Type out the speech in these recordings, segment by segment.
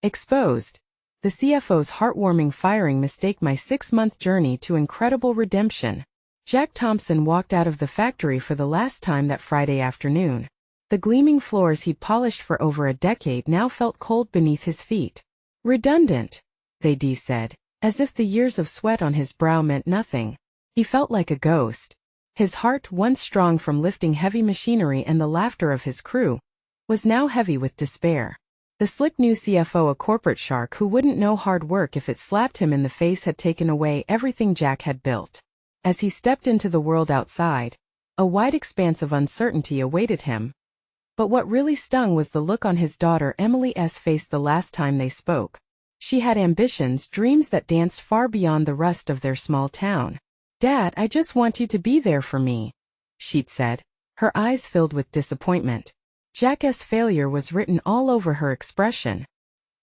Exposed. The CFO's heartwarming firing mistake my 6-month journey to incredible redemption. Jack Thompson walked out of the factory for the last time that Friday afternoon. The gleaming floors he polished for over a decade now felt cold beneath his feet. Redundant, they said, as if the years of sweat on his brow meant nothing. He felt like a ghost. His heart, once strong from lifting heavy machinery and the laughter of his crew, was now heavy with despair. The slick new CFO, a corporate shark who wouldn't know hard work if it slapped him in the face, had taken away everything Jack had built. As he stepped into the world outside, a wide expanse of uncertainty awaited him. But what really stung was the look on his daughter Emily's face the last time they spoke. She had ambitions, dreams that danced far beyond the rust of their small town. "Dad, I just want you to be there for me," she'd said, her eyes filled with disappointment. Jack's failure was written all over her expression.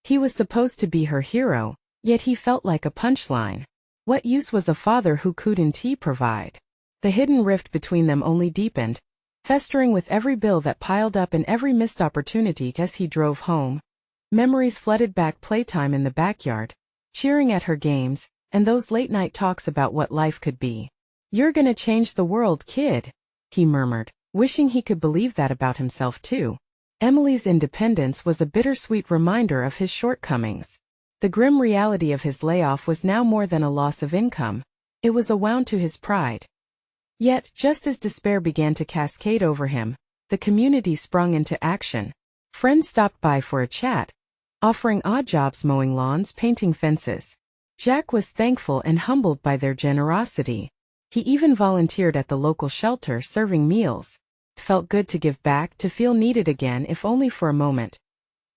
He was supposed to be her hero, yet he felt like a punchline. What use was a father who couldn't provide? The hidden rift between them only deepened, festering with every bill that piled up and every missed opportunity. As he drove home, memories flooded back: playtime in the backyard, cheering at her games, and those late-night talks about what life could be. "You're gonna change the world, kid," he murmured, wishing he could believe that about himself too. Emily's independence was a bittersweet reminder of his shortcomings. The grim reality of his layoff was now more than a loss of income. It was a wound to his pride. Yet, just as despair began to cascade over him, the community sprung into action. Friends stopped by for a chat, offering odd jobs: mowing lawns, painting fences. Jack was thankful and humbled by their generosity. He even volunteered at the local shelter, serving meals. It felt good to give back, to feel needed again, if only for a moment.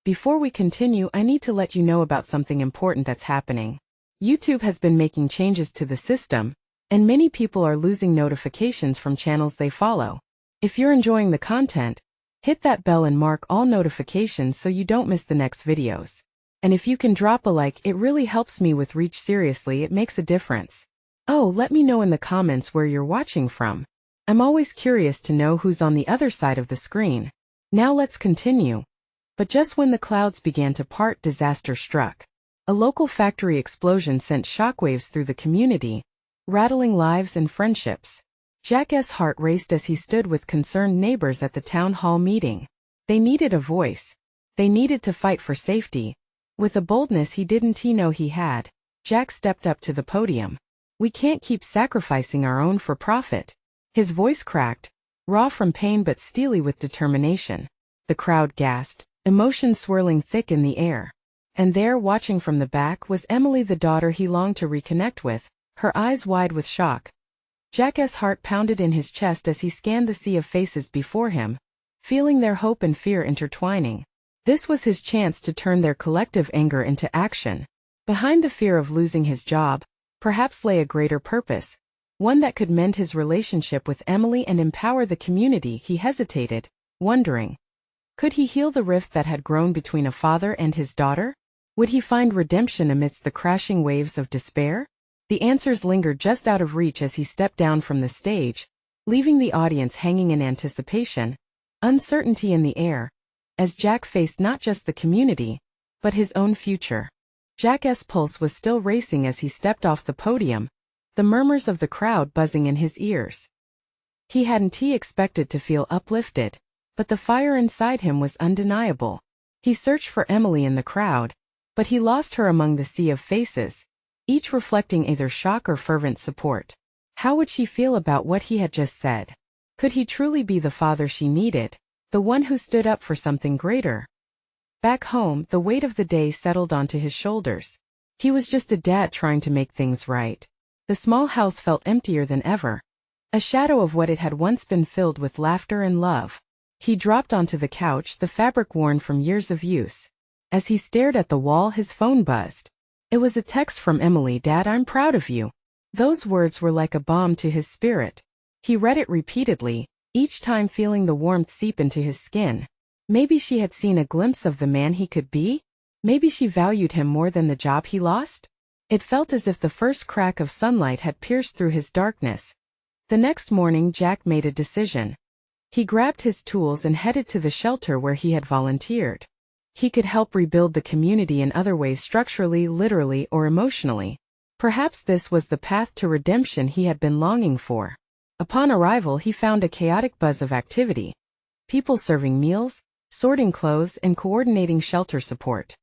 Before we continue, I need to let you know about something important that's happening. YouTube has been making changes to the system, and many people are losing notifications from channels they follow. If you're enjoying the content, hit that bell and mark all notifications so you don't miss the next videos. And if you can drop a like, it really helps me with reach. Seriously, it makes a difference. Oh, let me know in the comments where you're watching from. I'm always curious to know who's on the other side of the screen. Now let's continue. But just when the clouds began to part, disaster struck. A local factory explosion sent shockwaves through the community, rattling lives and friendships. Jack's heart raced as he stood with concerned neighbors at the town hall meeting. They needed a voice. They needed to fight for safety. With a boldness he didn't know he had, Jack stepped up to the podium. "We can't keep sacrificing our own for profit." His voice cracked, raw from pain but steely with determination. The crowd gasped, emotion swirling thick in the air. And there, watching from the back, was Emily, the daughter he longed to reconnect with, her eyes wide with shock. Jack's heart pounded in his chest as he scanned the sea of faces before him, feeling their hope and fear intertwining. This was his chance to turn their collective anger into action. Behind the fear of losing his job, perhaps lay a greater purpose, one that could mend his relationship with Emily and empower the community. He hesitated, wondering, could he heal the rift that had grown between a father and his daughter? Would he find redemption amidst the crashing waves of despair? The answers lingered just out of reach as he stepped down from the stage, leaving the audience hanging in anticipation, uncertainty in the air, as Jack faced not just the community, but his own future. Jack's pulse was still racing as he stepped off the podium, the murmurs of the crowd buzzing in his ears. He hadn't expected to feel uplifted, but the fire inside him was undeniable. He searched for Emily in the crowd, but he lost her among the sea of faces, each reflecting either shock or fervent support. How would she feel about what he had just said? Could he truly be the father she needed, the one who stood up for something greater? Back home, the weight of the day settled onto his shoulders. He was just a dad trying to make things right. The small house felt emptier than ever, a shadow of what it had once been, filled with laughter and love. He dropped onto the couch, the fabric worn from years of use. As he stared at the wall, his phone buzzed. It was a text from Emily. "Dad, I'm proud of you." Those words were like a balm to his spirit. He read it repeatedly, each time feeling the warmth seep into his skin. Maybe she had seen a glimpse of the man he could be? Maybe she valued him more than the job he lost? It felt as if the first crack of sunlight had pierced through his darkness. The next morning, Jack made a decision. He grabbed his tools and headed to the shelter where he had volunteered. He could help rebuild the community in other ways, structurally, literally, or emotionally. Perhaps this was the path to redemption he had been longing for. Upon arrival, he found a chaotic buzz of activity. People serving meals, sorting clothes, and coordinating shelter support.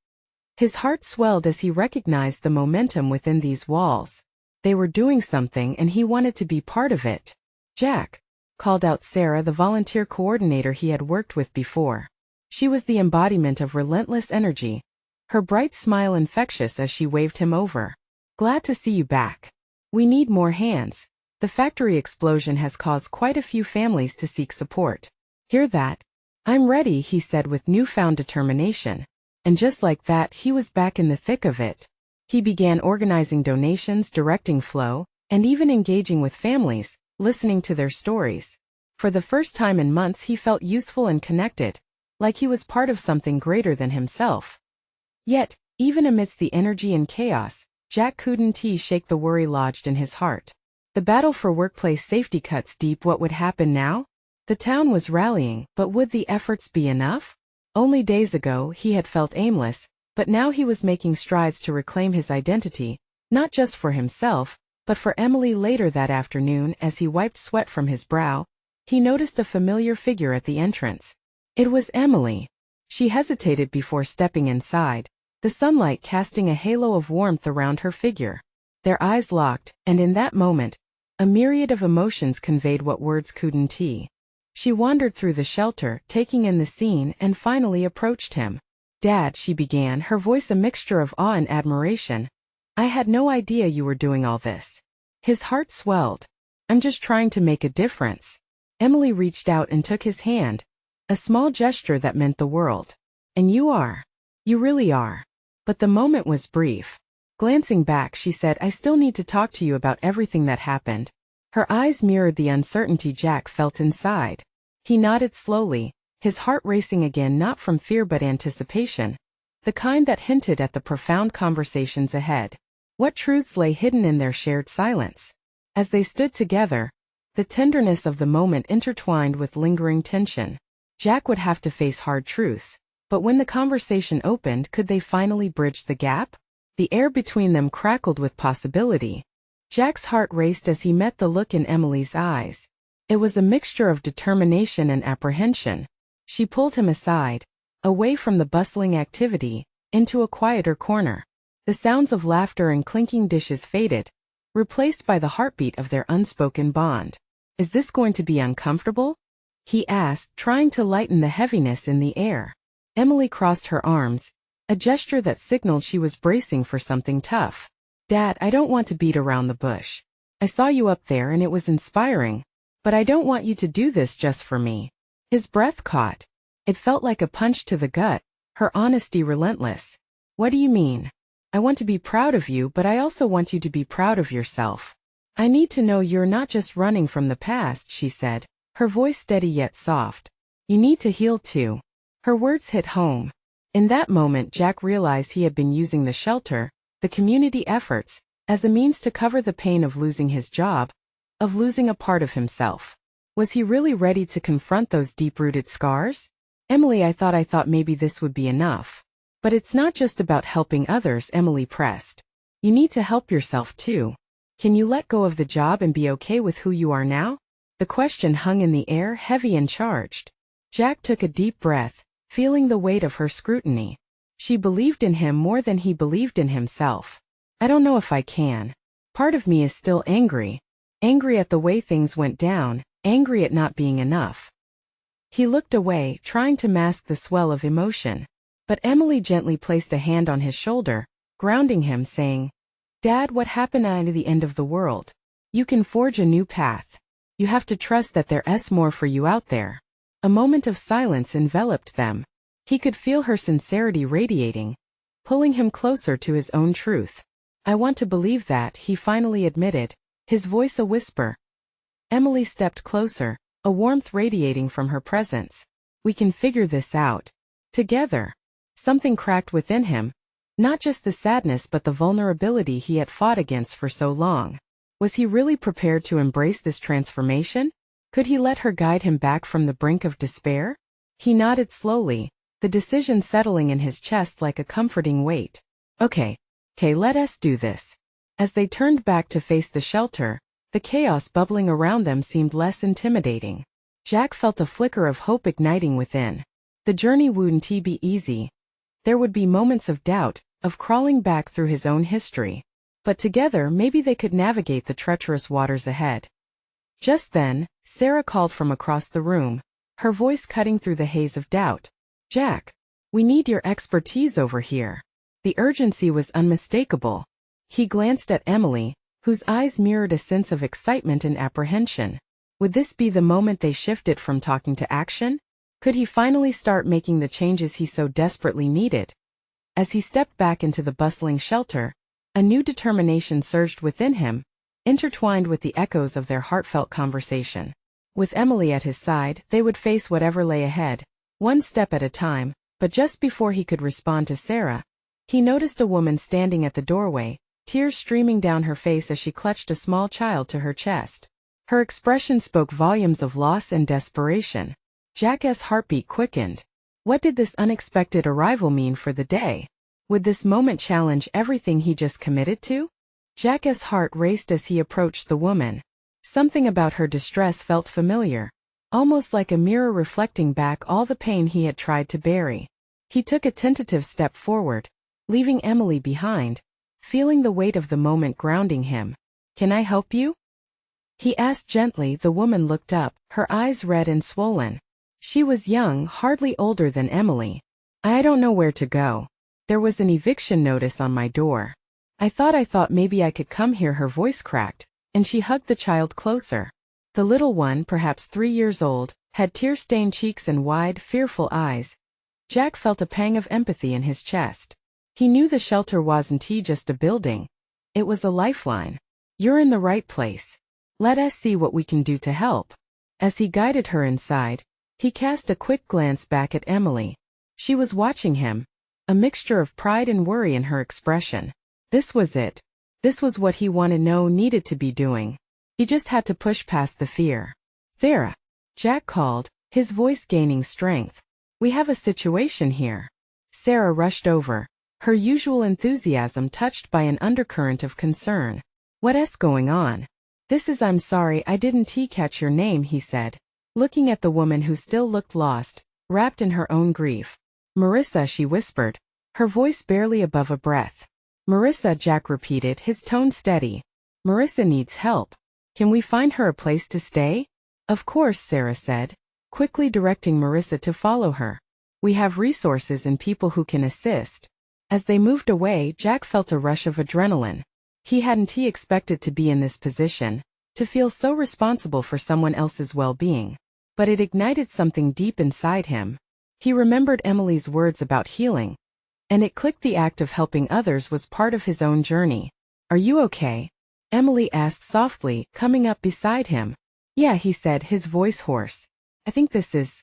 His heart swelled as he recognized the momentum within these walls. They were doing something and he wanted to be part of it. "Jack," called out Sarah, the volunteer coordinator he had worked with before. She was the embodiment of relentless energy, her bright smile infectious as she waved him over. "Glad to see you back. We need more hands. The factory explosion has caused quite a few families to seek support." "Hear that?" "I'm ready," he said with newfound determination. And just like that, he was back in the thick of it. He began organizing donations, directing flow, and even engaging with families, listening to their stories. For the first time in months, he felt useful and connected, like he was part of something greater than himself. Yet, even amidst the energy and chaos, Jack couldn't shake the worry lodged in his heart. The battle for workplace safety cuts deep. What would happen now? The town was rallying, but would the efforts be enough? Only days ago he had felt aimless, but now he was making strides to reclaim his identity, not just for himself, but for Emily. Later that afternoon, as he wiped sweat from his brow, he noticed a familiar figure at the entrance. It was Emily. She hesitated before stepping inside, the sunlight casting a halo of warmth around her figure. Their eyes locked, and in that moment, a myriad of emotions conveyed what words couldn't. She wandered through the shelter, taking in the scene, and finally approached him. "Dad," she began, her voice a mixture of awe and admiration. "I had no idea you were doing all this." His heart swelled. "I'm just trying to make a difference." Emily reached out and took his hand, a small gesture that meant the world. "And you are. You really are." But the moment was brief. Glancing back, she said, "I still need to talk to you about everything that happened." Her eyes mirrored the uncertainty Jack felt inside. He nodded slowly, his heart racing again, not from fear but anticipation, the kind that hinted at the profound conversations ahead. What truths lay hidden in their shared silence? As they stood together, the tenderness of the moment intertwined with lingering tension. Jack would have to face hard truths, but when the conversation opened, could they finally bridge the gap? The air between them crackled with possibility. Jack's heart raced as he met the look in Emily's eyes. It was a mixture of determination and apprehension. She pulled him aside, away from the bustling activity, into a quieter corner. The sounds of laughter and clinking dishes faded, replaced by the heartbeat of their unspoken bond. "Is this going to be uncomfortable?" he asked, trying to lighten the heaviness in the air. Emily crossed her arms, a gesture that signaled she was bracing for something tough. "Dad, I don't want to beat around the bush. I saw you up there and it was inspiring, but I don't want you to do this just for me." His breath caught. It felt like a punch to the gut, her honesty relentless. "What do you mean?" "I want to be proud of you, but I also want you to be proud of yourself. I need to know you're not just running from the past," she said, her voice steady yet soft. "You need to heal too." Her words hit home. In that moment, Jack realized he had been using the shelter, the community efforts, as a means to cover the pain of losing his job, of losing a part of himself. Was he really ready to confront those deep-rooted scars? "Emily, I thought maybe this would be enough." "But it's not just about helping others," Emily pressed. "You need to help yourself too. Can you let go of the job and be okay with who you are now?" The question hung in the air, heavy and charged. Jack took a deep breath, feeling the weight of her scrutiny. She believed in him more than he believed in himself. "I don't know if I can. Part of me is still angry. Angry at the way things went down, angry at not being enough." He looked away, trying to mask the swell of emotion. But Emily gently placed a hand on his shoulder, grounding him, saying, "Dad, what happened at the end of the world? You can forge a new path. You have to trust that there's more for you out there." A moment of silence enveloped them. He could feel her sincerity radiating, pulling him closer to his own truth. "I want to believe that," he finally admitted, his voice a whisper. Emily stepped closer, a warmth radiating from her presence. "We can figure this out. Together." Something cracked within him, not just the sadness but the vulnerability he had fought against for so long. Was he really prepared to embrace this transformation? Could he let her guide him back from the brink of despair? He nodded slowly, the decision settling in his chest like a comforting weight. Okay, let us do this. As they turned back to face the shelter, the chaos bubbling around them seemed less intimidating. Jack felt a flicker of hope igniting within. The journey wouldn't be easy. There would be moments of doubt, of crawling back through his own history. But together maybe they could navigate the treacherous waters ahead. Just then, Sarah called from across the room, her voice cutting through the haze of doubt. Jack, we need your expertise over here. The urgency was unmistakable. He glanced at Emily, whose eyes mirrored a sense of excitement and apprehension. Would this be the moment they shifted from talking to action? Could he finally start making the changes he so desperately needed? As he stepped back into the bustling shelter, a new determination surged within him, intertwined with the echoes of their heartfelt conversation. With Emily at his side, they would face whatever lay ahead, one step at a time, but just before he could respond to Sarah, he noticed a woman standing at the doorway, tears streaming down her face as she clutched a small child to her chest. Her expression spoke volumes of loss and desperation. Jack's heartbeat quickened. What did this unexpected arrival mean for the day? Would this moment challenge everything he just committed to? Jack's heart raced as he approached the woman. Something about her distress felt familiar, almost like a mirror reflecting back all the pain he had tried to bury. He took a tentative step forward, leaving Emily behind, feeling the weight of the moment grounding him. Can I help you? He asked gently. The woman looked up, her eyes red and swollen. She was young, hardly older than Emily. I don't know where to go. There was an eviction notice on my door. I thought maybe I could come here. Her voice cracked, and she hugged the child closer. The little one, perhaps 3 years old, had tear-stained cheeks and wide, fearful eyes. Jack felt a pang of empathy in his chest. He knew the shelter wasn't just a building. It was a lifeline. You're in the right place. Let us see what we can do to help. As he guided her inside, he cast a quick glance back at Emily. She was watching him, a mixture of pride and worry in her expression. This was it. This was what he needed to be doing. He just had to push past the fear. Sarah, Jack called, his voice gaining strength. We have a situation here. Sarah rushed over, her usual enthusiasm touched by an undercurrent of concern. What's going on? I'm sorry I didn't catch your name, he said, looking at the woman who still looked lost, wrapped in her own grief. Marissa, she whispered, her voice barely above a breath. Marissa, Jack repeated, his tone steady. Marissa needs help. Can we find her a place to stay? Of course, Sarah said, quickly directing Marissa to follow her. We have resources and people who can assist. As they moved away, Jack felt a rush of adrenaline. He hadn't expected to be in this position, to feel so responsible for someone else's well-being. But it ignited something deep inside him. He remembered Emily's words about healing. And it clicked. The act of helping others was part of his own journey. Are you okay? Emily asked softly, coming up beside him. Yeah, he said, his voice hoarse. I think this is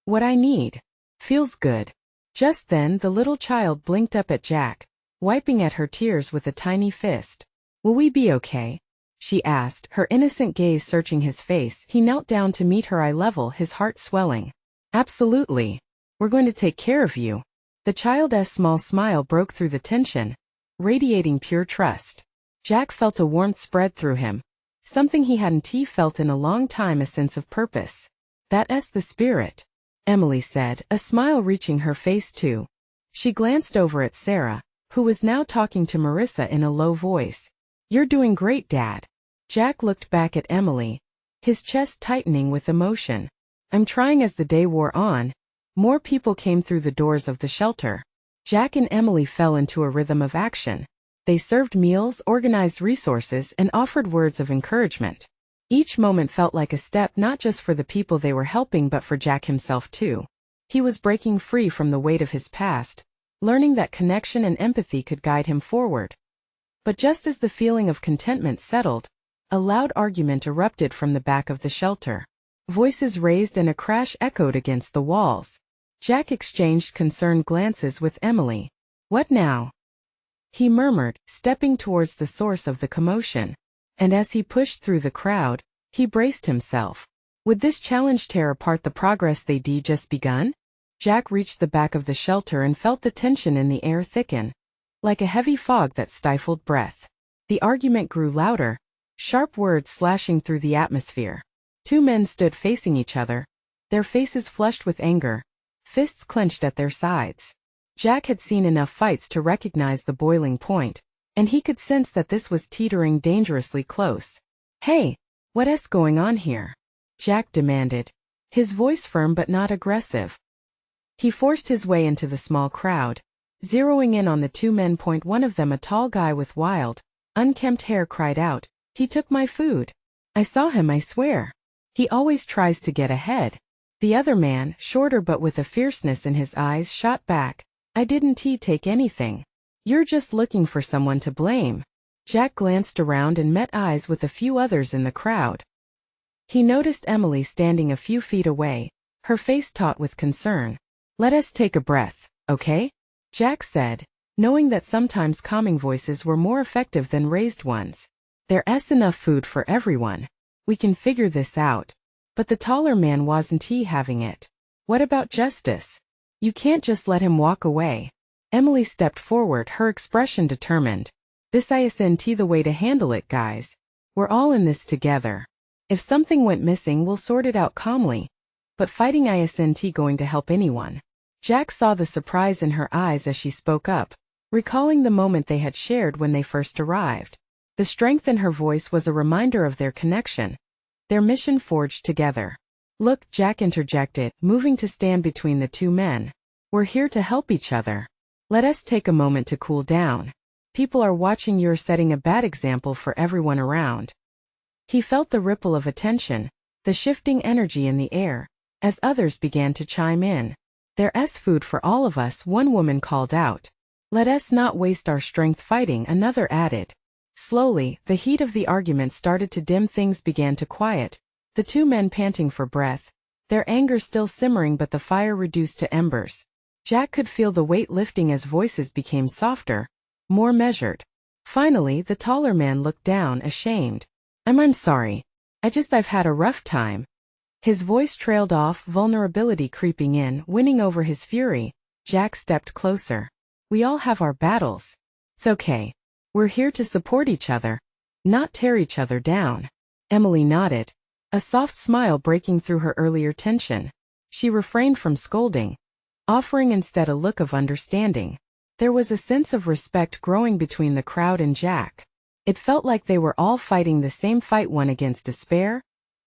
what I need. Feels good. Just then the little child blinked up at Jack, wiping at her tears with a tiny fist. Will we be okay? She asked, her innocent gaze searching his face. He knelt down to meet her eye level, his heart swelling. Absolutely. We're going to take care of you. The child's small smile broke through the tension, radiating pure trust. Jack felt a warmth spread through him, something he hadn't felt in a long time, a sense of purpose. That's the spirit, Emily said, a smile reaching her face too. She glanced over at Sarah, who was now talking to Marissa in a low voice. You're doing great, Dad. Jack looked back at Emily, his chest tightening with emotion. I'm trying. As the day wore on, more people came through the doors of the shelter. Jack and Emily fell into a rhythm of action. They served meals, organized resources, and offered words of encouragement. Each moment felt like a step not just for the people they were helping but for Jack himself too. He was breaking free from the weight of his past, learning that connection and empathy could guide him forward. But just as the feeling of contentment settled, a loud argument erupted from the back of the shelter. Voices raised and a crash echoed against the walls. Jack exchanged concerned glances with Emily. What now? He murmured, stepping towards the source of the commotion. And as he pushed through the crowd, he braced himself. Would this challenge tear apart the progress they'd just begun? Jack reached the back of the shelter and felt the tension in the air thicken, like a heavy fog that stifled breath. The argument grew louder, sharp words slashing through the atmosphere. Two men stood facing each other, their faces flushed with anger, fists clenched at their sides. Jack had seen enough fights to recognize the boiling point, and he could sense that this was teetering dangerously close. "Hey, what's going on here?" Jack demanded, his voice firm but not aggressive. He forced his way into the small crowd, zeroing in on the two men. One of them, a tall guy with wild, unkempt hair, cried out, "He took my food. I saw him, I swear. He always tries to get ahead." The other man, shorter but with a fierceness in his eyes, shot back, "I didn't take anything. You're just looking for someone to blame." Jack glanced around and met eyes with a few others in the crowd. He noticed Emily standing a few feet away, her face taut with concern. "Let us take a breath, okay?" Jack said, knowing that sometimes calming voices were more effective than raised ones. "There's enough food for everyone. We can figure this out." But the taller man wasn't having it. "What about justice? You can't just let him walk away." Emily stepped forward, her expression determined. "This isn't the way to handle it, guys. We're all in this together. If something went missing, we'll sort it out calmly. But fighting isn't going to help anyone." Jack saw the surprise in her eyes as she spoke up, recalling the moment they had shared when they first arrived. The strength in her voice was a reminder of their connection, their mission forged together. "Look," Jack interjected, moving to stand between the two men. "We're here to help each other. Let us take a moment to cool down. People are watching. You're setting a bad example for everyone around." He felt the ripple of attention, the shifting energy in the air, as others began to chime in. "There's food for all of us," one woman called out. "Let us not waste our strength fighting," another added. Slowly, the heat of the argument started to dim. Things began to quiet, the two men panting for breath, their anger still simmering but the fire reduced to embers. Jack could feel the weight lifting as voices became softer, more measured. Finally, the taller man looked down, ashamed. I'm sorry. I've had a rough time." His voice trailed off, vulnerability creeping in, winning over his fury. Jack stepped closer. "We all have our battles. It's okay. We're here to support each other, not tear each other down." Emily nodded, a soft smile breaking through her earlier tension. She refrained from scolding, offering instead a look of understanding. There was a sense of respect growing between the crowd and Jack. It felt like they were all fighting the same fight, one against despair,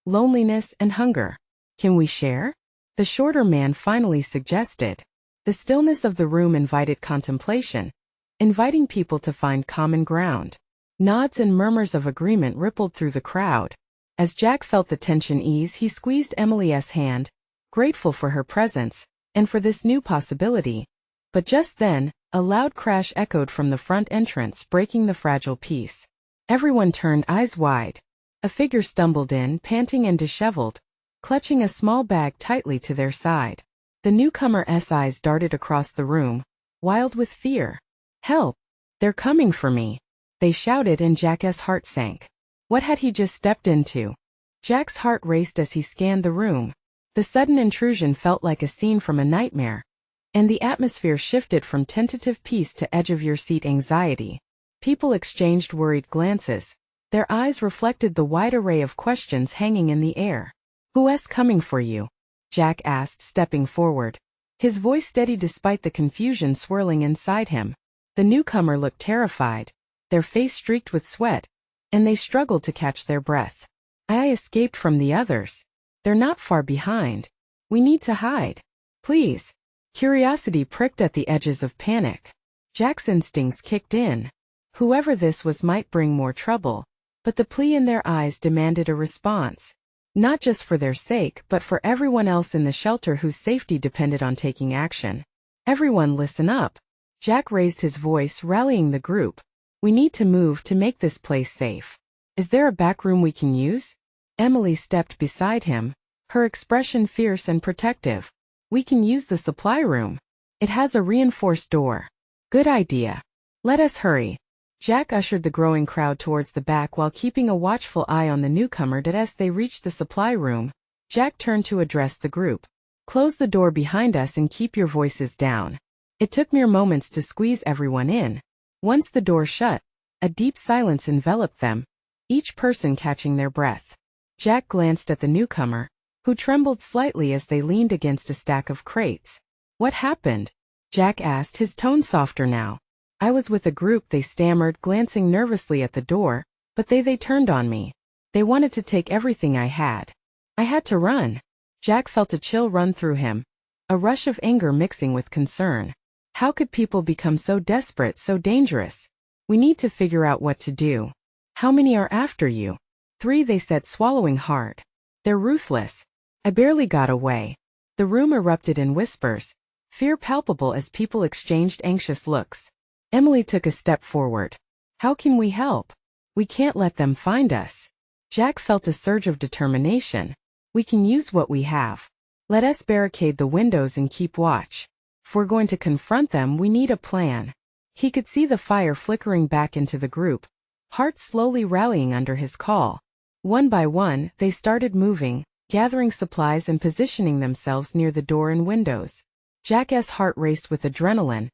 loneliness, and hunger. "Can we share?" the shorter man finally suggested. The stillness of the room invited contemplation, inviting people to find common ground. Nods and murmurs of agreement rippled through the crowd. As Jack felt the tension ease, he squeezed Emily's hand, grateful for her presence, and for this new possibility. But just then, a loud crash echoed from the front entrance, breaking the fragile peace. Everyone turned, eyes wide. A figure stumbled in, panting and disheveled, clutching a small bag tightly to their side. The newcomer's eyes darted across the room, wild with fear. "Help! They're coming for me!" they shouted, and Jack's heart sank. What had he just stepped into? Jack's heart raced as he scanned the room. The sudden intrusion felt like a scene from a nightmare, and the atmosphere shifted from tentative peace to edge-of-your-seat anxiety. People exchanged worried glances. Their eyes reflected the wide array of questions hanging in the air. "Who's coming for you?" Jack asked, stepping forward, his voice steady despite the confusion swirling inside him. The newcomer looked terrified, their face streaked with sweat, and they struggled to catch their breath. "I escaped from the others. They're not far behind. We need to hide. Please." Curiosity pricked at the edges of panic. Jack's instincts kicked in. Whoever this was might bring more trouble, but the plea in their eyes demanded a response. Not just for their sake, but for everyone else in the shelter whose safety depended on taking action. "Everyone listen up." Jack raised his voice, rallying the group. "We need to move to make this place safe. Is there a back room we can use?" Emily stepped beside him, her expression fierce and protective. "We can use the supply room. It has a reinforced door." "Good idea. Let us hurry." Jack ushered the growing crowd towards the back while keeping a watchful eye on the newcomer. As they reached the supply room, Jack turned to address the group. Close the door behind us and keep your voices down. It took mere moments to squeeze everyone in. Once the door shut, a deep silence enveloped them, each person catching their breath. Jack glanced at the newcomer, who trembled slightly as they leaned against a stack of crates. "What happened?" Jack asked, his tone softer now. "I was with a group," they stammered, glancing nervously at the door, "but they turned on me. They wanted to take everything I had. I had to run." Jack felt a chill run through him, a rush of anger mixing with concern. How could people become so desperate, so dangerous? "We need to figure out what to do." "How many are after you?" "3," they said, swallowing hard. "They're ruthless. I barely got away." The room erupted in whispers, fear palpable as people exchanged anxious looks. Emily took a step forward. "How can we help? We can't let them find us." Jack felt a surge of determination. "We can use what we have. Let us barricade the windows and keep watch. If we're going to confront them, we need a plan." He could see the fire flickering back into the group, hearts slowly rallying under his call. One by one, they started moving, gathering supplies and positioning themselves near the door and windows. Jack's heart raced with adrenaline,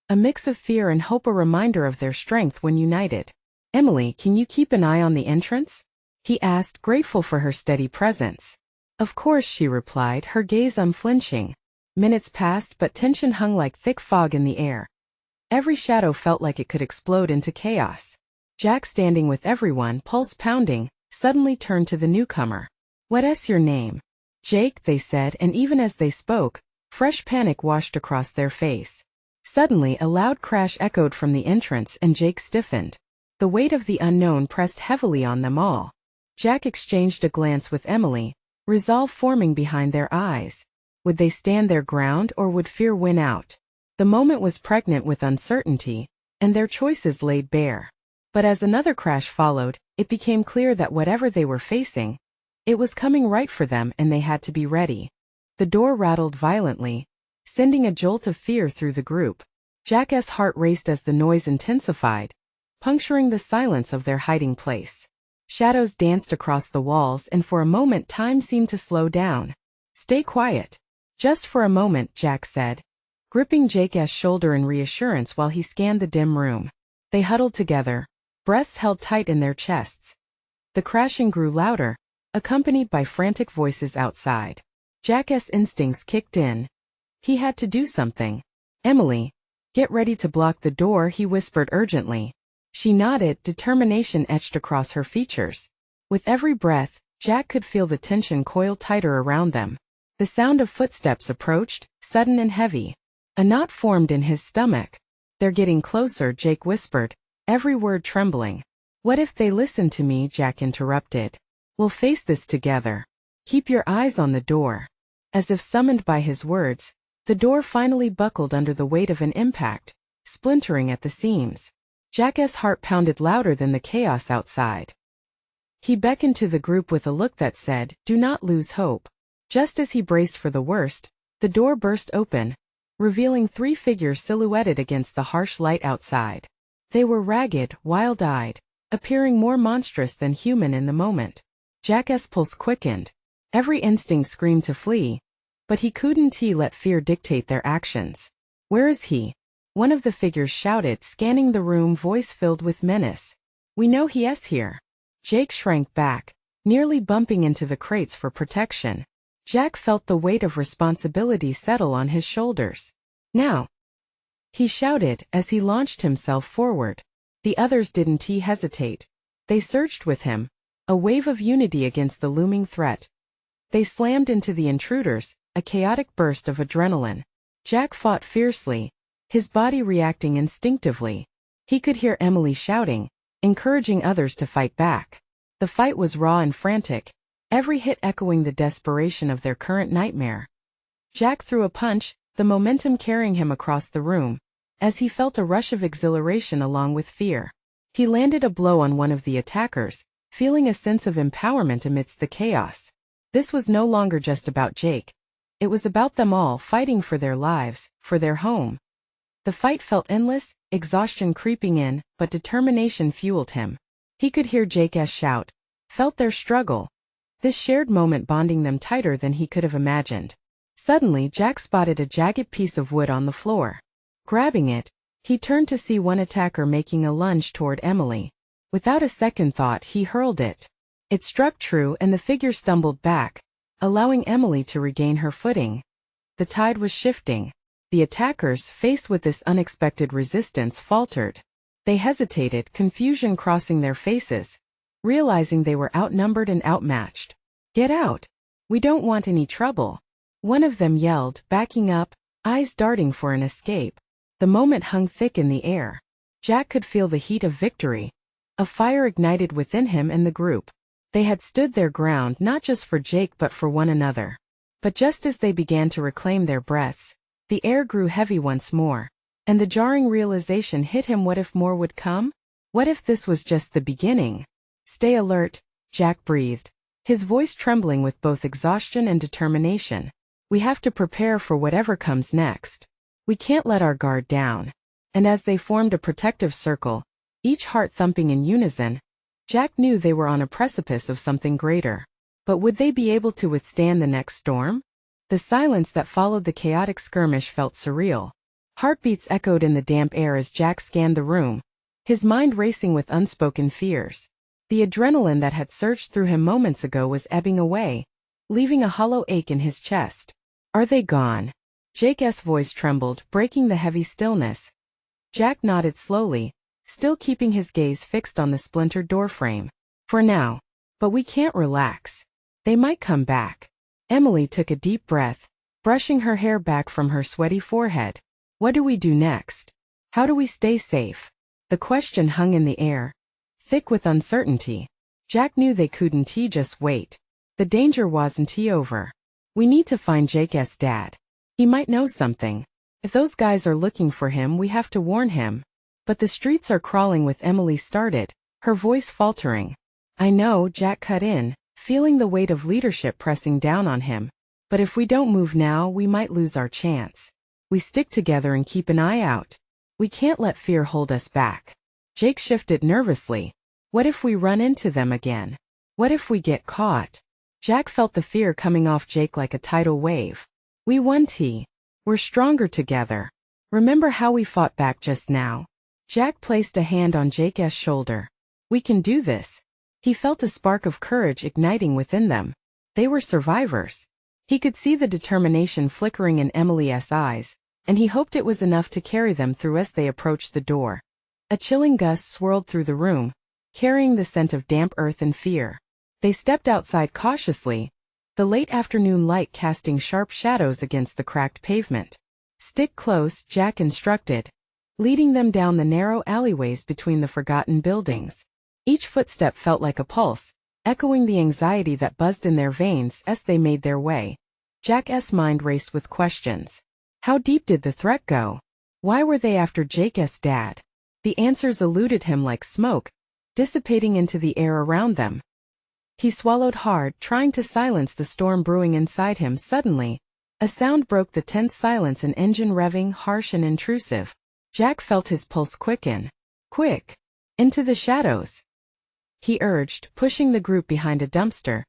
a mix of fear and hope, a reminder of their strength when united. "Emily, can you keep an eye on the entrance?" he asked, grateful for her steady presence. "Of course," she replied, her gaze unflinching. Minutes passed, but tension hung like thick fog in the air. Every shadow felt like it could explode into chaos. Jack, standing with everyone, pulse pounding, suddenly turned to the newcomer. "What's your name?" "Jake," they said, and even as they spoke, fresh panic washed across their face. Suddenly a loud crash echoed from the entrance and Jake stiffened. The weight of the unknown pressed heavily on them all. Jack exchanged a glance with Emily, resolve forming behind their eyes. Would they stand their ground or would fear win out? The moment was pregnant with uncertainty, and their choices laid bare. But as another crash followed, it became clear that whatever they were facing, it was coming right for them and they had to be ready. The door rattled violently, sending a jolt of fear through the group. Jack's heart raced as the noise intensified, puncturing the silence of their hiding place. Shadows danced across the walls and for a moment time seemed to slow down. "Stay quiet. Just for a moment," Jack said, gripping Jake's shoulder in reassurance while he scanned the dim room. They huddled together, breaths held tight in their chests. The crashing grew louder, accompanied by frantic voices outside. Jack's instincts kicked in. He had to do something. "Emily, get ready to block the door," he whispered urgently. She nodded, determination etched across her features. With every breath, Jack could feel the tension coil tighter around them. The sound of footsteps approached, sudden and heavy. A knot formed in his stomach. "They're getting closer," Jake whispered, every word trembling. "What if they listen to me?" Jack interrupted. "We'll face this together. Keep your eyes on the door." As if summoned by his words, the door finally buckled under the weight of an impact, splintering at the seams. Jack's heart pounded louder than the chaos outside. He beckoned to the group with a look that said, "Do not lose hope." Just as he braced for the worst, the door burst open, revealing 3 figures silhouetted against the harsh light outside. They were ragged, wild-eyed, appearing more monstrous than human in the moment. Jack's pulse quickened. Every instinct screamed to flee, but he couldn't let fear dictate their actions. "Where is he?" one of the figures shouted, scanning the room, voice filled with menace. "We know he's here." Jake shrank back, nearly bumping into the crates for protection. Jack felt the weight of responsibility settle on his shoulders. "Now!" he shouted as he launched himself forward. The others didn't hesitate. They surged with him, a wave of unity against the looming threat. They slammed into the intruders, a chaotic burst of adrenaline. Jack fought fiercely, his body reacting instinctively. He could hear Emily shouting, encouraging others to fight back. The fight was raw and frantic, every hit echoing the desperation of their current nightmare. Jack threw a punch, the momentum carrying him across the room, as he felt a rush of exhilaration along with fear. He landed a blow on one of the attackers, feeling a sense of empowerment amidst the chaos. This was no longer just about Jake. It was about them all fighting for their lives, for their home. The fight felt endless, exhaustion creeping in, but determination fueled him. He could hear Jake's shout, felt their struggle, this shared moment bonding them tighter than he could have imagined. Suddenly, Jack spotted a jagged piece of wood on the floor. Grabbing it, he turned to see one attacker making a lunge toward Emily. Without a second thought, he hurled it. It struck true and the figure stumbled back, allowing Emily to regain her footing. The tide was shifting. The attackers, faced with this unexpected resistance, faltered. They hesitated, confusion crossing their faces, realizing they were outnumbered and outmatched. "Get out! We don't want any trouble," one of them yelled, backing up, eyes darting for an escape. The moment hung thick in the air. Jack could feel the heat of victory. A fire ignited within him and the group. They had stood their ground not just for Jake but for one another. But just as they began to reclaim their breaths, the air grew heavy once more, and the jarring realization hit him: what if more would come? What if this was just the beginning? "Stay alert," Jack breathed, his voice trembling with both exhaustion and determination. "We have to prepare for whatever comes next. We can't let our guard down." And as they formed a protective circle, each heart thumping in unison, Jack knew they were on a precipice of something greater. But would they be able to withstand the next storm? The silence that followed the chaotic skirmish felt surreal. Heartbeats echoed in the damp air as Jack scanned the room, his mind racing with unspoken fears. The adrenaline that had surged through him moments ago was ebbing away, leaving a hollow ache in his chest. "Are they gone?" Jake's voice trembled, breaking the heavy stillness. Jack nodded slowly, still keeping his gaze fixed on the splintered doorframe. "For now. But we can't relax. They might come back." Emily took a deep breath, brushing her hair back from her sweaty forehead. "What do we do next? How do we stay safe?" The question hung in the air, thick with uncertainty. Jack knew they couldn't just wait. The danger wasn't over. "We need to find Jake's dad. He might know something. If those guys are looking for him, we have to warn him." "But the streets are crawling with," Emily started, her voice faltering. "I know," Jack cut in, feeling the weight of leadership pressing down on him. "But if we don't move now, we might lose our chance. We stick together and keep an eye out. We can't let fear hold us back." Jake shifted nervously. "What if we run into them again? What if we get caught?" Jack felt the fear coming off Jake like a tidal wave. "We won, T. We're stronger together. Remember how we fought back just now?" Jack placed a hand on Jake's shoulder. "We can do this." He felt a spark of courage igniting within them. They were survivors. He could see the determination flickering in Emily's eyes, and he hoped it was enough to carry them through as they approached the door. A chilling gust swirled through the room, carrying the scent of damp earth and fear. They stepped outside cautiously, the late afternoon light casting sharp shadows against the cracked pavement. "Stick close," Jack instructed, leading them down the narrow alleyways between the forgotten buildings. Each footstep felt like a pulse, echoing the anxiety that buzzed in their veins as they made their way. Jack's mind raced with questions. How deep did the threat go? Why were they after Jake's dad? The answers eluded him like smoke, dissipating into the air around them. He swallowed hard, trying to silence the storm brewing inside him. Suddenly, a sound broke the tense silence, an engine revving, harsh and intrusive. Jack felt his pulse quicken. "Quick! Into the shadows!" he urged, pushing the group behind a dumpster.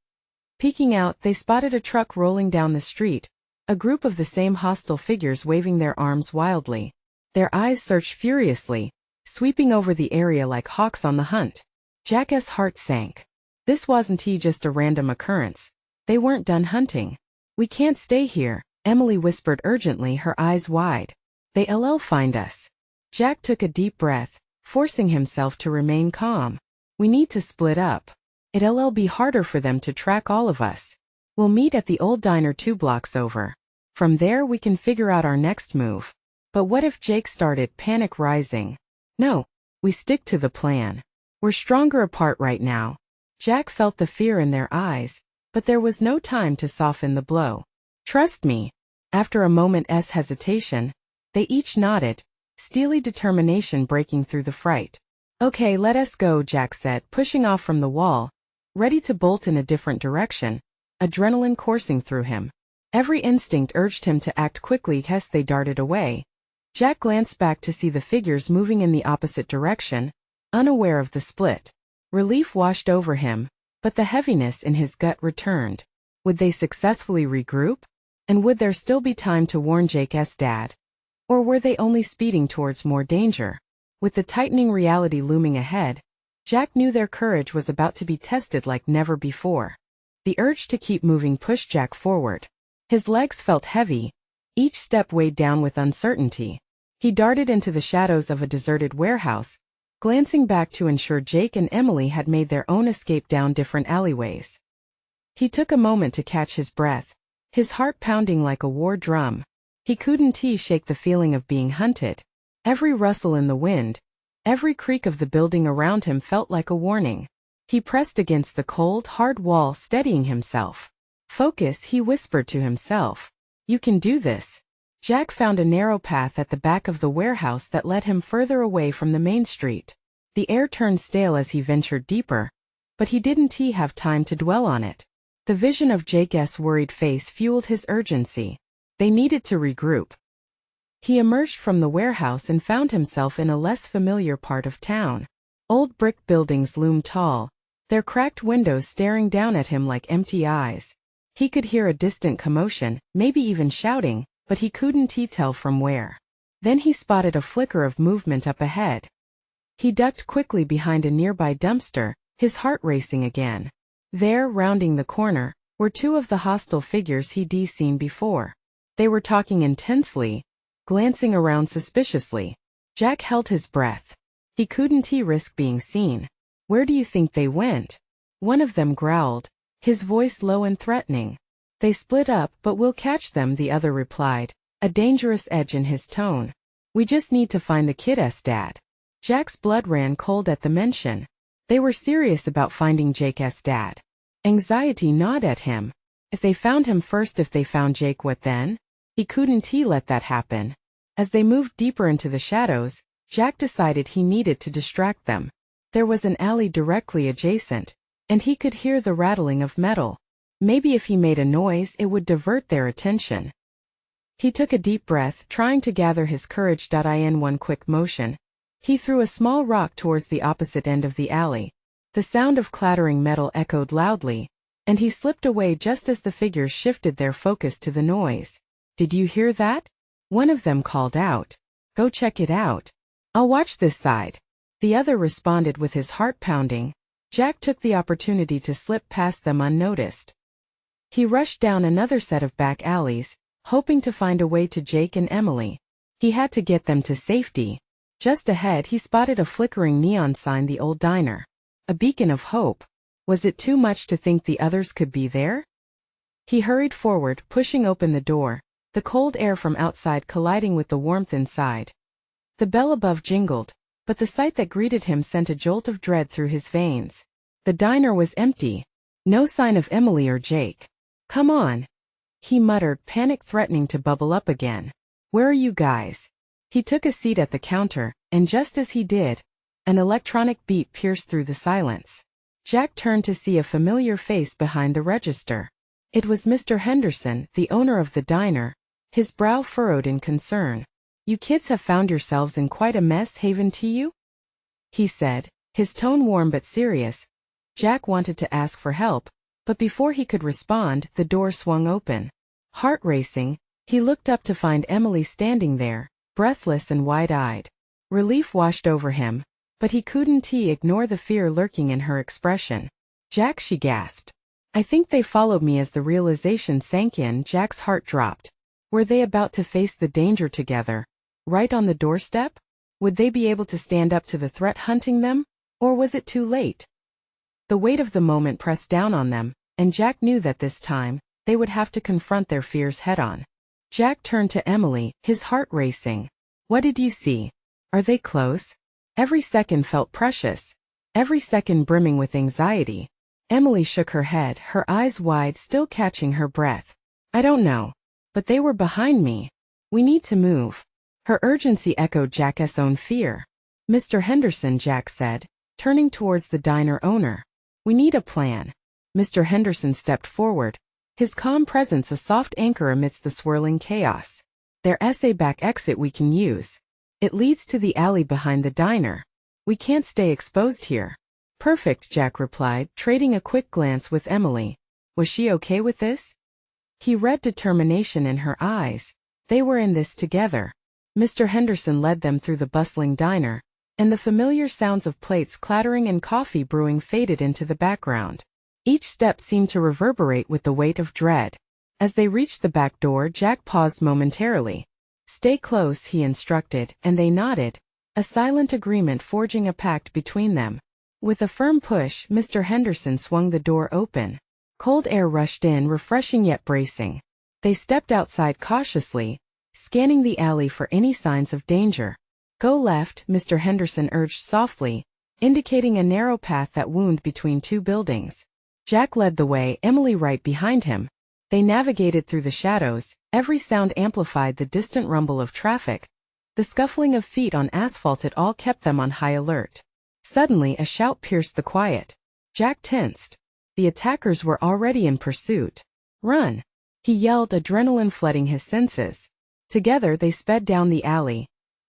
Peeking out, they spotted a truck rolling down the street, a group of the same hostile figures waving their arms wildly. Their eyes searched furiously, sweeping over the area like hawks on the hunt. Jack's heart sank. This wasn't just a random occurrence. They weren't done hunting. "We can't stay here," Emily whispered urgently, her eyes wide. "They'll find us." Jack took a deep breath, forcing himself to remain calm. "We need to split up. It'll be harder for them to track all of us. We'll meet at the old diner 2 blocks over. From there we can figure out our next move." But what if Jake started, panic rising? "No, we stick to the plan. We're stronger apart right now." Jack felt the fear in their eyes, but there was no time to soften the blow. "Trust me." After a moment's hesitation, they each nodded, steely determination breaking through the fright. "Okay, let us go," Jack said, pushing off from the wall, ready to bolt in a different direction, adrenaline coursing through him. Every instinct urged him to act quickly as they darted away. Jack glanced back to see the figures moving in the opposite direction, unaware of the split. Relief washed over him, but the heaviness in his gut returned. Would they successfully regroup? And would there still be time to warn Jake's dad? Or were they only speeding towards more danger? With the tightening reality looming ahead, Jack knew their courage was about to be tested like never before. The urge to keep moving pushed Jack forward. His legs felt heavy, each step weighed down with uncertainty. He darted into the shadows of a deserted warehouse, glancing back to ensure Jake and Emily had made their own escape down different alleyways. He took a moment to catch his breath, his heart pounding like a war drum. He couldn't shake the feeling of being hunted. Every rustle in the wind, every creak of the building around him felt like a warning. He pressed against the cold, hard wall, steadying himself. Focus, he whispered to himself. You can do this. Jack found a narrow path at the back of the warehouse that led him further away from the main street. The air turned stale as he ventured deeper, but he didn't have time to dwell on it. The vision of Jake's worried face fueled his urgency. They needed to regroup. He emerged from the warehouse and found himself in a less familiar part of town. Old brick buildings loomed tall, their cracked windows staring down at him like empty eyes. He could hear a distant commotion, maybe even shouting, but he couldn't tell from where. Then he spotted a flicker of movement up ahead. He ducked quickly behind a nearby dumpster, his heart racing again. There, rounding the corner, were two of the hostile figures he'd seen before. They were talking intensely, glancing around suspiciously. Jack held his breath. He couldn't risk being seen. Where do you think they went? One of them growled, his voice low and threatening. They split up, but we'll catch them, the other replied, a dangerous edge in his tone. We just need to find the kid's dad. Jack's blood ran cold at the mention. They were serious about finding Jake's dad. Anxiety gnawed at him. If they found him first, if they found Jake, what then? He couldn't let that happen. As they moved deeper into the shadows, Jack decided he needed to distract them. There was an alley directly adjacent, and he could hear the rattling of metal. Maybe if he made a noise, it would divert their attention. He took a deep breath, trying to gather his courage. In one quick motion, he threw a small rock towards the opposite end of the alley. The sound of clattering metal echoed loudly, and he slipped away just as the figures shifted their focus to the noise. Did you hear that? One of them called out. Go check it out. I'll watch this side. The other responded with his heart pounding. Jack took the opportunity to slip past them unnoticed. He rushed down another set of back alleys, hoping to find a way to Jake and Emily. He had to get them to safety. Just ahead he spotted a flickering neon sign, the old diner. A beacon of hope. Was it too much to think the others could be there? He hurried forward, pushing open the door, the cold air from outside colliding with the warmth inside. The bell above jingled, but the sight that greeted him sent a jolt of dread through his veins. The diner was empty. No sign of Emily or Jake. Come on, he muttered, panic threatening to bubble up again. Where are you guys? He took a seat at the counter, and just as he did, an electronic beep pierced through the silence. Jack turned to see a familiar face behind the register. It was Mr. Henderson, the owner of the diner, his brow furrowed in concern. You kids have found yourselves in quite a mess, haven't you? He said, his tone warm but serious. Jack wanted to ask for help, but before he could respond, the door swung open. Heart racing, he looked up to find Emily standing there, breathless and wide-eyed. Relief washed over him, but he couldn't ignore the fear lurking in her expression. Jack, she gasped. I think they followed me. As the realization sank in, Jack's heart dropped. Were they about to face the danger together? Right on the doorstep? Would they be able to stand up to the threat hunting them? Or was it too late? The weight of the moment pressed down on them, and Jack knew that this time, they would have to confront their fears head-on. Jack turned to Emily, his heart racing. What did you see? Are they close? Every second felt precious. Every second brimming with anxiety. Emily shook her head, her eyes wide, still catching her breath. I don't know. But they were behind me. We need to move. Her urgency echoed Jack's own fear. Mr. Henderson, Jack said, turning towards the diner owner. We need a plan. Mr. Henderson stepped forward, his calm presence a soft anchor amidst the swirling chaos. There's a back exit we can use. It leads to the alley behind the diner. We can't stay exposed here. Perfect, Jack replied, trading a quick glance with Emily. Was she okay with this? He read determination in her eyes. They were in this together. Mr. Henderson led them through the bustling diner, and the familiar sounds of plates clattering and coffee brewing faded into the background. Each step seemed to reverberate with the weight of dread. As they reached the back door, Jack paused momentarily. "Stay close," he instructed, and they nodded, a silent agreement forging a pact between them. With a firm push, Mr. Henderson swung the door open. Cold air rushed in, refreshing yet bracing. They stepped outside cautiously, scanning the alley for any signs of danger. "Go left," Mr. Henderson urged softly, indicating a narrow path that wound between two buildings. Jack led the way, Emily right behind him. They navigated through the shadows, every sound amplified the distant rumble of traffic. The scuffling of feet on asphalt, it all kept them on high alert. Suddenly a shout pierced the quiet. Jack tensed. The attackers were already in pursuit. "Run!" he yelled, adrenaline flooding his senses. Together they sped down the alley,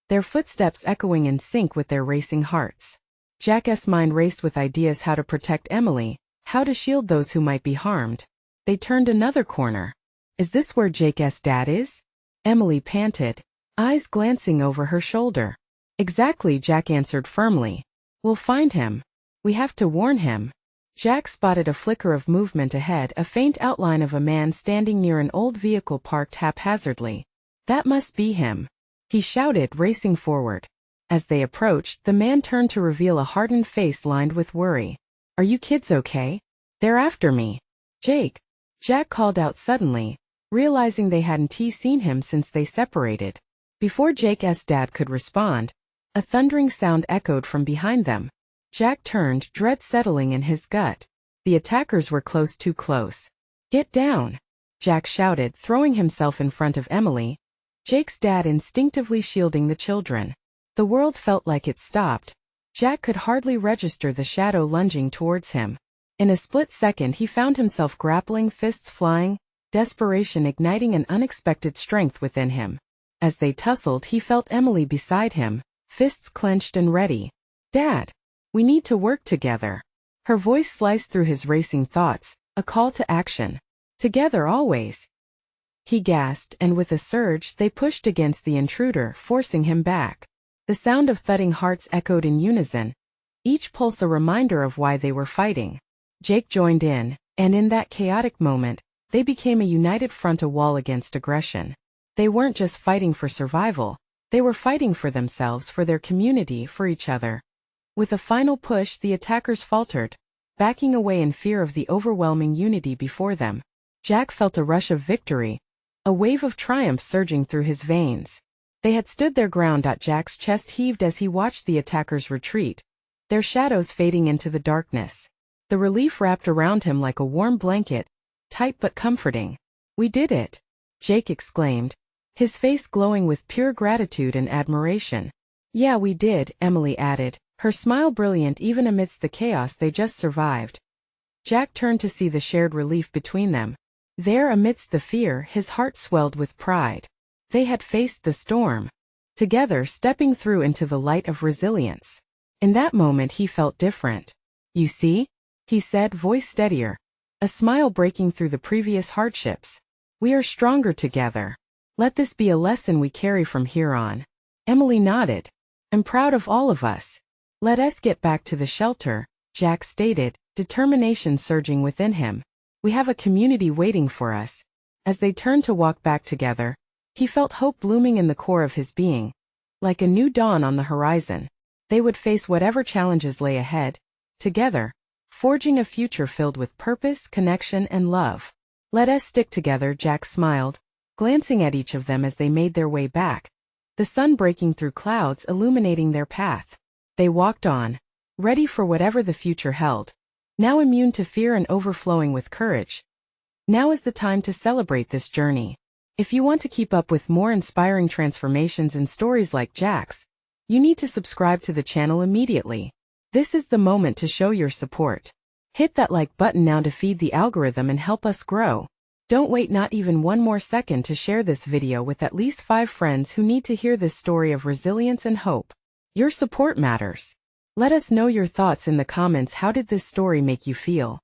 their footsteps echoing in sync with their racing hearts. Jack's mind raced with ideas: how to protect Emily, how to shield those who might be harmed. They turned another corner. "Is this where Jake's dad is?" Emily panted, eyes glancing over her shoulder. "Exactly," Jack answered firmly. "We'll find him. We have to warn him." Jack spotted a flicker of movement ahead, a faint outline of a man standing near an old vehicle parked haphazardly. "That must be him," he shouted, racing forward. As they approached, the man turned to reveal a hardened face lined with worry. "Are you kids okay? They're after me." "Jake," Jack called out suddenly, realizing they hadn't seen him since they separated. Before Jake's dad could respond, a thundering sound echoed from behind them. Jack turned, dread settling in his gut. The attackers were close, too close. "Get down!" Jack shouted, throwing himself in front of Emily, Jake's dad instinctively shielding the children. The world felt like it stopped. Jack could hardly register the shadow lunging towards him. In a split second he found himself grappling, fists flying, desperation igniting an unexpected strength within him. As they tussled, he felt Emily beside him, fists clenched and ready. "Dad! We need to work together." Her voice sliced through his racing thoughts, a call to action. "Together always." He gasped, and with a surge they pushed against the intruder, forcing him back. The sound of thudding hearts echoed in unison, each pulse a reminder of why they were fighting. Jake joined in, and in that chaotic moment, they became a united front, a wall against aggression. They weren't just fighting for survival, they were fighting for themselves, for their community, for each other. With a final push, the attackers faltered, backing away in fear of the overwhelming unity before them. Jack felt a rush of victory, a wave of triumph surging through his veins. They had stood their ground. Jack's chest heaved as he watched the attackers retreat, their shadows fading into the darkness. The relief wrapped around him like a warm blanket, tight but comforting. "We did it!" Jake exclaimed, his face glowing with pure gratitude and admiration. "Yeah, we did," Emily added, her smile brilliant even amidst the chaos they just survived. Jack turned to see the shared relief between them. There, amidst the fear, his heart swelled with pride. They had faced the storm together, stepping through into the light of resilience. In that moment he felt different. "You see?" he said, voice steadier, a smile breaking through the previous hardships. "We are stronger together. Let this be a lesson we carry from here on." Emily nodded. "I'm proud of all of us." "Let us get back to the shelter," Jack stated, determination surging within him. "We have a community waiting for us." As they turned to walk back together, he felt hope blooming in the core of his being. Like a new dawn on the horizon, they would face whatever challenges lay ahead, together, forging a future filled with purpose, connection, and love. "Let us stick together," Jack smiled, glancing at each of them as they made their way back, the sun breaking through clouds illuminating their path. They walked on, ready for whatever the future held, now immune to fear and overflowing with courage. Now is the time to celebrate this journey. If you want to keep up with more inspiring transformations and stories like Jack's, you need to subscribe to the channel immediately. This is the moment to show your support. Hit that like button now to feed the algorithm and help us grow. Don't wait not even one more second to share this video with at least 5 friends who need to hear this story of resilience and hope. Your support matters. Let us know your thoughts in the comments. How did this story make you feel?